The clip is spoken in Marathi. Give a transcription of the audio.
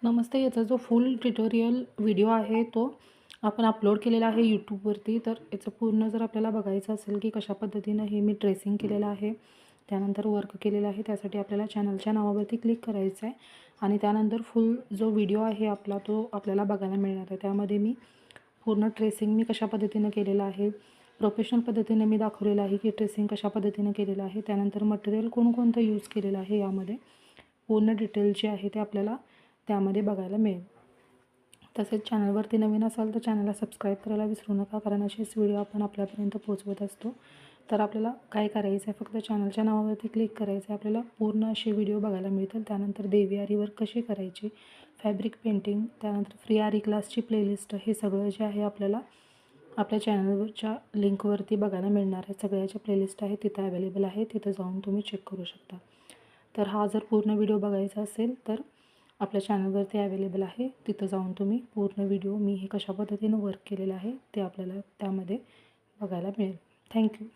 नमस्ते. याचा जो फुल ट्युटोरियल व्हिडिओ आहे तो आपण अपलोड केलेला आहे यूट्यूबवरती. तर याचं पूर्ण जर आपल्याला बघायचं असेल की कशा पद्धतीनं हे मी ट्रेसिंग केलेलं आहे, त्यानंतर वर्क केलेलं आहे, त्यासाठी आपल्याला चॅनलच्या नावावरती क्लिक करायचं आहे आणि त्यानंतर फुल जो व्हिडिओ आहे आपला तो आपल्याला बघायला मिळणार आहे. त्यामध्ये मी पूर्ण ट्रेसिंग मी कशा पद्धतीनं केलेलं आहे, प्रोफेशनल पद्धतीने मी दाखवलेलं आहे की ट्रेसिंग कशा पद्धतीनं केलेलं आहे, त्यानंतर मटेरियल कोणकोणतं यूज केलेलं आहे यामध्ये पूर्ण डिटेल जे आहे ते आपल्याला त्यामध्ये बघायला मिळेल. तसेच चॅनलवरती नवीन असाल तर चॅनलला सबस्क्राईब करायला विसरू नका, कारण असेच व्हिडिओ आपण आपल्यापर्यंत पोहोचवत असतो. तर आपल्याला काय करायचं आहे, फक्त चॅनलच्या नावावरती क्लिक करायचं आहे. आपल्याला पूर्ण असे व्हिडिओ बघायला मिळतील. त्यानंतर देवी आरी वर्क कशी करायची, फॅब्रिक पेंटिंग, त्यानंतर फ्री आरी क्लासची प्लेलिस्ट, हे सगळं जे आहे आपल्याला आपल्या चॅनलवरच्या लिंकवरती बघायला मिळणार आहे. सगळ्याच्या प्लेलिस्ट आहे तिथं अवेलेबल आहे, तिथं जाऊन तुम्ही चेक करू शकता. तर हा जर पूर्ण व्हिडिओ बघायचा असेल तर आपल्या चॅनलवरती अवेलेबल आहे, तिथं जाऊन तुम्ही पूर्ण व्हिडिओ मी हे कशा पद्धतीनं वर्क केलेलं आहे ते आपल्याला त्यामध्ये बघायला मिळेल. थँक्यू.